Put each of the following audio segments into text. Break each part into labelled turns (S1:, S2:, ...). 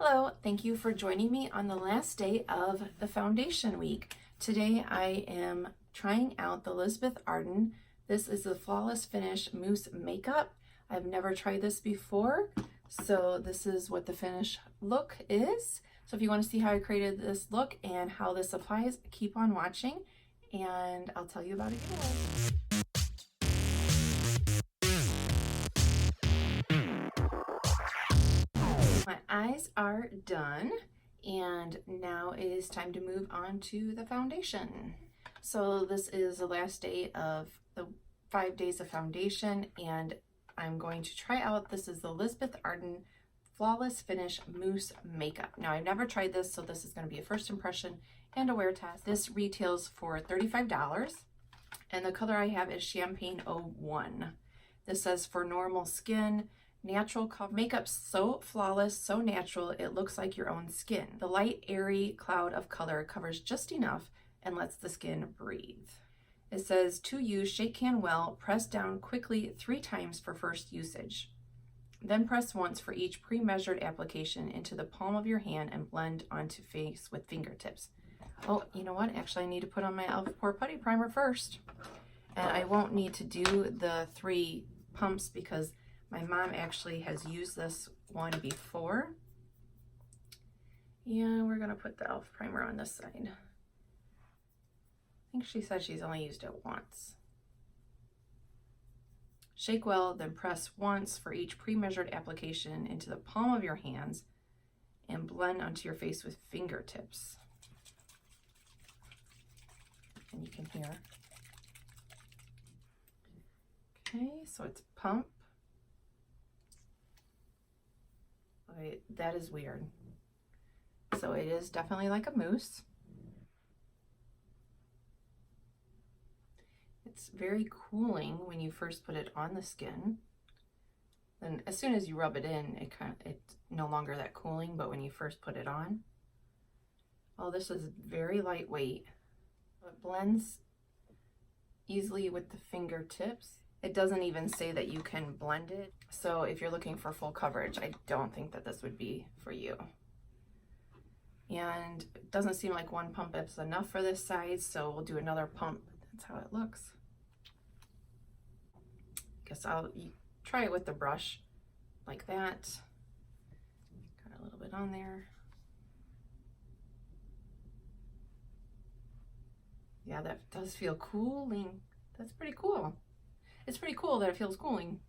S1: Hello, thank you for joining me on the last day of the foundation week. Today I am trying out the Elizabeth Arden. This is the Flawless Finish Mousse Makeup. I've never tried this before, so this is what the finish look is. So if you want to see how I created this look and how this applies, keep on watching and I'll tell you about it anyway. My eyes are done and now it is time to move on to the foundation. So this is the last day of the 5 days of foundation and I'm going to try out, this is the Elizabeth Arden Flawless Finish Mousse Makeup. Now I've never tried this, so this is going to be a first impression and a wear test. This retails for $35 and the color I have is Champagne 01. This says for normal skin, natural cover. Makeup so flawless, so natural, it looks like your own skin. The light, airy cloud of color covers just enough and lets the skin breathe. It says to use, shake hand well, press down quickly 3 times for first usage. Then press once for each pre-measured application into the palm of your hand and blend onto face with fingertips. Oh, you know what? Actually, I need to put on my e.l.f. Pore Putty Primer first. And I won't need to do the 3 pumps because my mom actually has used this one before. And we're gonna put the e.l.f. primer on this side. I think she said she's only used it once. Shake well, then press once for each pre-measured application into the palm of your hands and blend onto your face with fingertips. And you can hear. Okay, so it's pump. Okay, that is weird. So it is definitely like a mousse. It's very cooling when you first put it on the skin. Then as soon as you rub it in, it's no longer that cooling, but when you first put it on. Oh, this is very lightweight. It blends easily with the fingertips. It doesn't even say that you can blend it. So if you're looking for full coverage, I don't think that this would be for you. And it doesn't seem like 1 pump is enough for this size, so we'll do another pump. That's how it looks. Guess I'll try it with the brush like that. Got a little bit on there. Yeah, that does feel cooling. That's pretty cool. It's pretty cool that it feels cooling.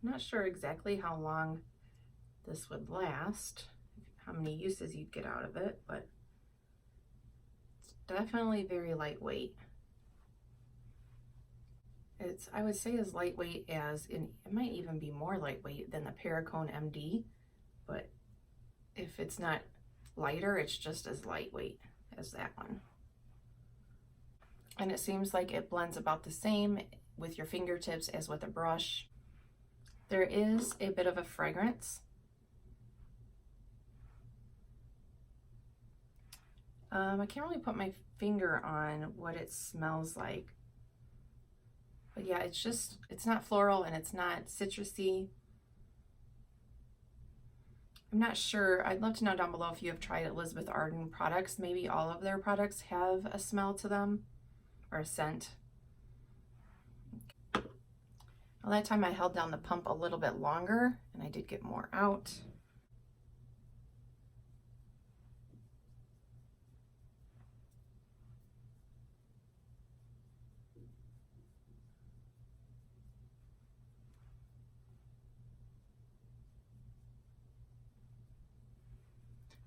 S1: I'm not sure exactly how long this would last, how many uses you'd get out of it, but it's definitely very lightweight. It's, I would say, as lightweight as, it might even be more lightweight than the Perricone MD, but if it's not lighter, it's just as lightweight as that one. And it seems like it blends about the same with your fingertips as with a brush. There is a bit of a fragrance. I can't really put my finger on what it smells like. But yeah, it's not floral and it's not citrusy. I'm not sure. I'd love to know down below if you have tried Elizabeth Arden products. Maybe all of their products have a smell to them or a scent. Well, that time I held down the pump a little bit longer and I did get more out.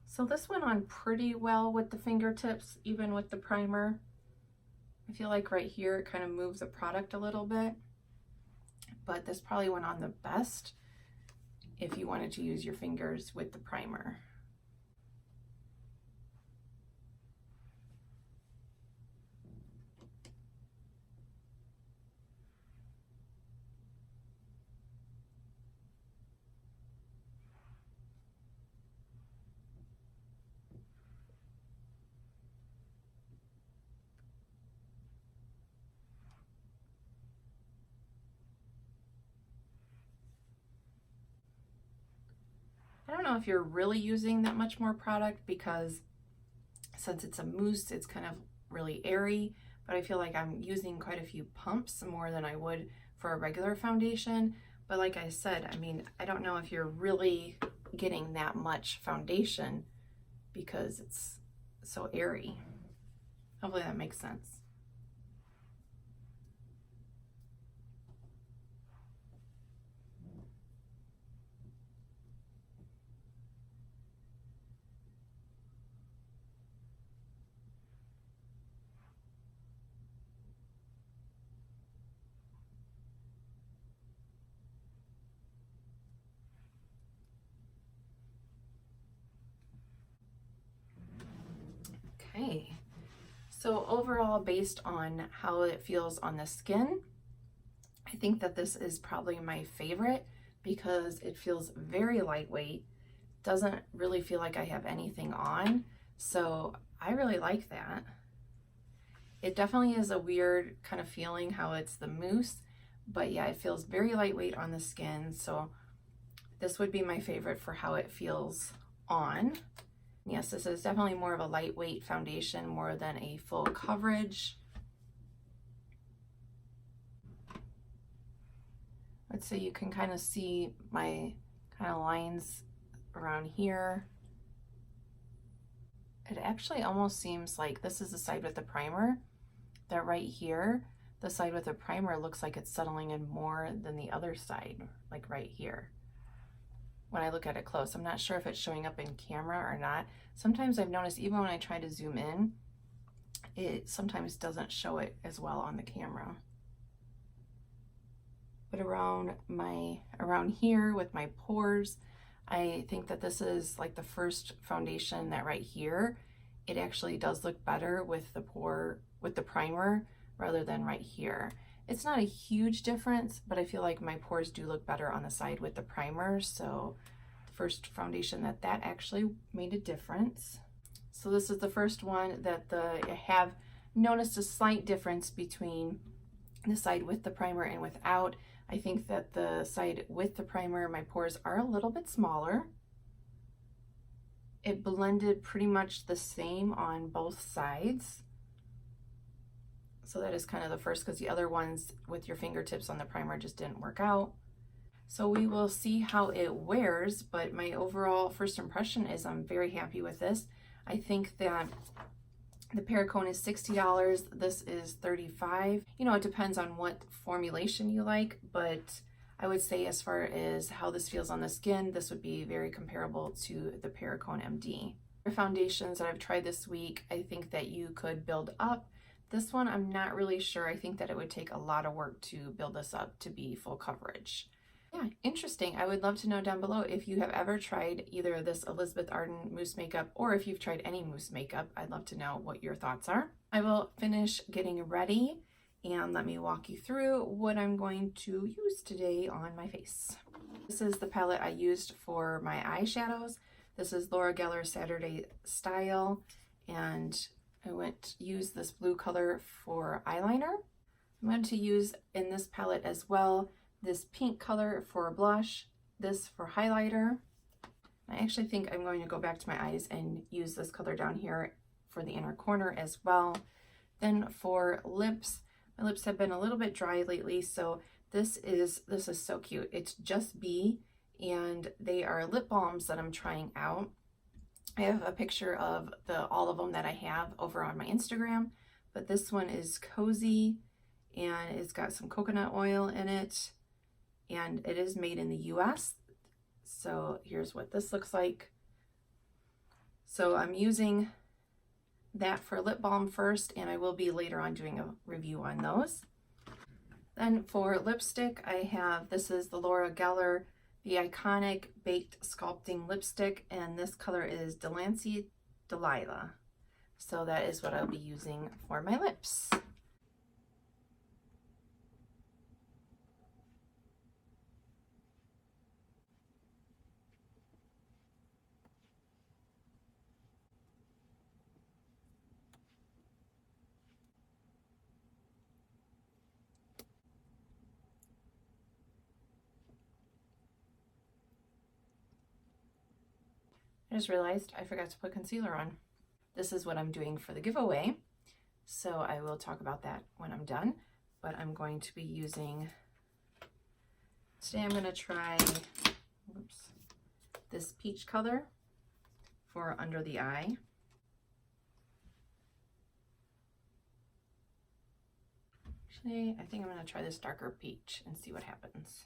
S1: So this went on pretty well with the fingertips, even with the primer. I feel like right here it kind of moves the product a little bit, but this probably went on the best if you wanted to use your fingers with the primer. know if you're really using that much more product because since it's a mousse, it's kind of really airy, but I feel like I'm using quite a few pumps more than I would for a regular foundation. But like I said, I mean, I don't know if you're really getting that much foundation because it's so airy. Hopefully that makes sense. Okay, so overall, based on how it feels on the skin, I think that this is probably my favorite because it feels very lightweight, doesn't really feel like I have anything on, so I really like that. It definitely is a weird kind of feeling how it's the mousse, but yeah, it feels very lightweight on the skin, so this would be my favorite for how it feels on. Yes, this is definitely more of a lightweight foundation more than a full coverage. Let's say you can kind of see my kind of lines around here. It actually almost seems like this is the side with the primer, that right here, the side with the primer looks like it's settling in more than the other side, like right here. When I look at it close, I'm not sure if it's showing up in camera or not. Sometimes I've noticed even when I try to zoom in, it sometimes doesn't show it as well on the camera. But around here with my pores, I think that this is like the first foundation that right here, it actually does look better with the primer rather than right here. It's not a huge difference, but I feel like my pores do look better on the side with the primer. So first foundation that actually made a difference. So this is the first one that I have noticed a slight difference between the side with the primer and without. I think that the side with the primer, my pores are a little bit smaller. It blended pretty much the same on both sides. So that is kind of the first, because the other ones with your fingertips on the primer just didn't work out. So we will see how it wears, but my overall first impression is I'm very happy with this. I think that the Perricone is $60, this is $35. You know, it depends on what formulation you like, but I would say as far as how this feels on the skin, this would be very comparable to the Perricone MD. The foundations that I've tried this week, I think that you could build up. This one, I'm not really sure. I think that it would take a lot of work to build this up to be full coverage. Yeah, interesting. I would love to know down below if you have ever tried either this Elizabeth Arden mousse makeup or if you've tried any mousse makeup. I'd love to know what your thoughts are. I will finish getting ready and let me walk you through what I'm going to use today on my face. This is the palette I used for my eyeshadows. This is Laura Geller Saturday Style, and I went to use this blue color for eyeliner. I'm going to use in this palette as well this pink color for blush, this for highlighter. I actually think I'm going to go back to my eyes and use this color down here for the inner corner as well. Then for lips, my lips have been a little bit dry lately, so this is so cute. It's Just Be, and they are lip balms that I'm trying out. I have a picture of all of them that I have over on my Instagram, but this one is cozy and it's got some coconut oil in it, and it is made in the US. So here's what this looks like. So I'm using that for lip balm first, and I will be later on doing a review on those. Then for lipstick, I have, this is the Laura Geller, the iconic Baked Sculpting Lipstick, and this color is Delancey Delilah. So that is what I'll be using for my lips. I just realized I forgot to put concealer on. This is what I'm doing for the giveaway, so I will talk about that when I'm done, but I'm going to be using, today I'm going to try this peach color for under the eye. Actually, I think I'm going to try this darker peach and see what happens.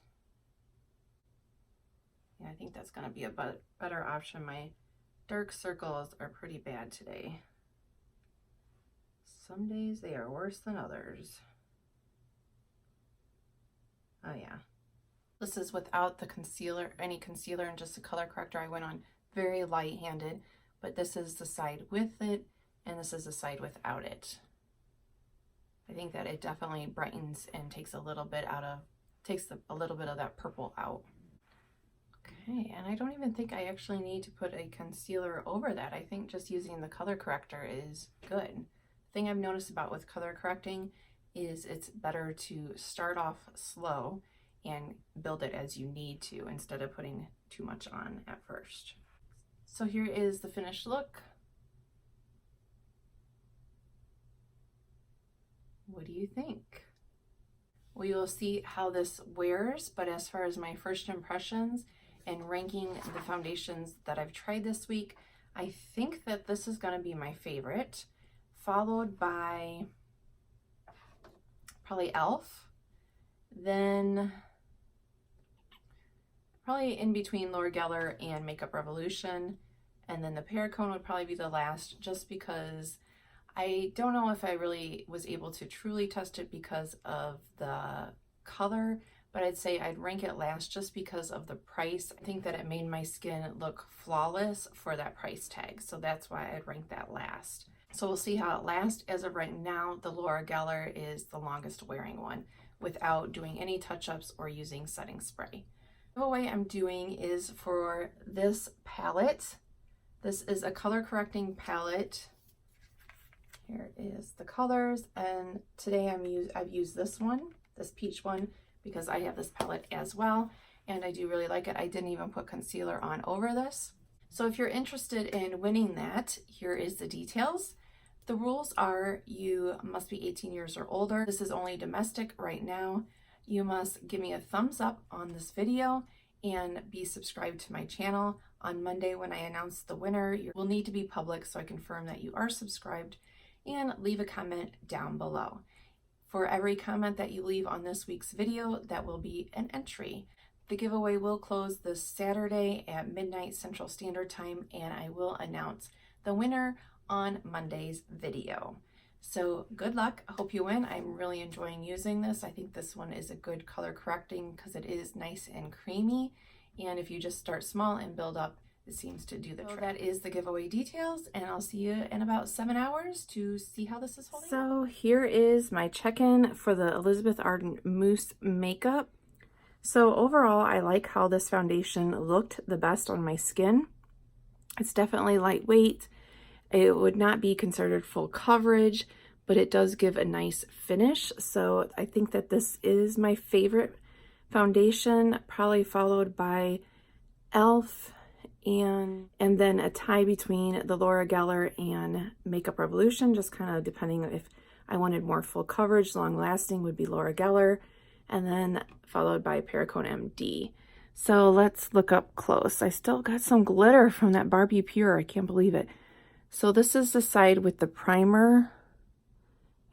S1: Yeah, I think that's going to be a better option. My dark circles are pretty bad today. Some days they are worse than others. Oh yeah. This is without the concealer, any concealer, and just a color corrector. I went on very light-handed, but this is the side with it, and this is the side without it. I think that it definitely brightens and takes a little bit of that purple out. Okay, and I don't even think I actually need to put a concealer over that. I think just using the color corrector is good. The thing I've noticed about with color correcting is it's better to start off slow and build it as you need to instead of putting too much on at first. So here is the finished look. What do you think? We will see how this wears, but as far as my first impressions and ranking the foundations that I've tried this week, I think that this is going to be my favorite, followed by probably e.l.f., then probably in between Laura Geller and Makeup Revolution, and then the Perricone would probably be the last, just because I don't know if I really was able to truly test it because of the color, but I'd say I'd rank it last just because of the price. I think that it made my skin look flawless for that price tag, so that's why I'd rank that last. So we'll see how it lasts. As of right now, the Laura Geller is the longest wearing one without doing any touch-ups or using setting spray. The giveaway I'm doing is for this palette. This is a color correcting palette. Here is the colors, and today I've used this one, this peach one, because I have this palette as well, and I do really like it. I didn't even put concealer on over this. So if you're interested in winning that, here is the details. The rules are you must be 18 years or older. This is only domestic right now. You must give me a thumbs up on this video and be subscribed to my channel. On Monday when I announce the winner, you will need to be public so I confirm that you are subscribed, and leave a comment down below. For every comment that you leave on this week's video, that will be an entry. The giveaway will close this Saturday at midnight Central Standard Time, and I will announce the winner on Monday's video. So good luck. I hope you win. I'm really enjoying using this. I think this one is a good color correcting because it is nice and creamy, and if you just start small and build up, it seems to do the trick. That is the giveaway details, and I'll see you in about 7 hours to see how this is holding. So here is my check-in for the Elizabeth Arden Mousse Makeup. So overall, I like how this foundation looked the best on my skin. It's definitely lightweight. It would not be considered full coverage, but it does give a nice finish. So I think that this is my favorite foundation, probably followed by e.l.f. and then a tie between the Laura Geller and Makeup Revolution, just kind of depending if I wanted more full coverage, long lasting would be Laura Geller, and then followed by Perricone MD. So let's look up close. I still got some glitter from that Barbie Pure. I can't believe it. So this is the side with the primer,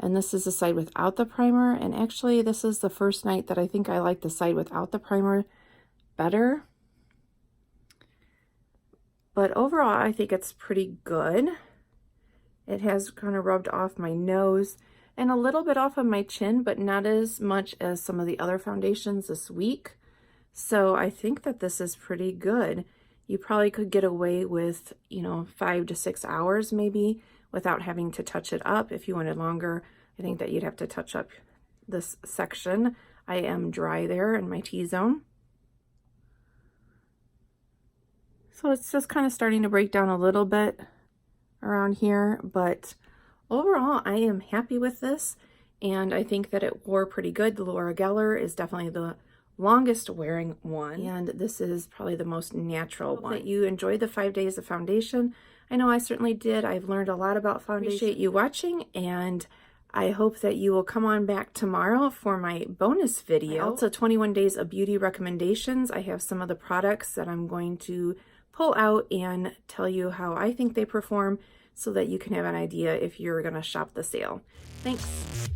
S1: and this is the side without the primer. And actually, this is the first night that I think I like the side without the primer better. But overall, I think it's pretty good. It has kind of rubbed off my nose and a little bit off of my chin, but not as much as some of the other foundations this week. So I think that this is pretty good. You probably could get away with, 5 to 6 hours maybe without having to touch it up. If you wanted longer, I think that you'd have to touch up this section. I am dry there in my T-zone. So it's just kind of starting to break down a little bit around here, but overall I am happy with this, and I think that it wore pretty good. The Laura Geller is definitely the longest wearing one, and this is probably the most natural one. That you enjoyed the 5 days of foundation. I know I certainly did. I've learned a lot about foundation. Appreciate you watching, and I hope that you will come on back tomorrow for my bonus video. Also, 21 days of beauty recommendations. I have some of the products that I'm going to pull out and tell you how I think they perform so that you can have an idea if you're going to shop the sale. Thanks.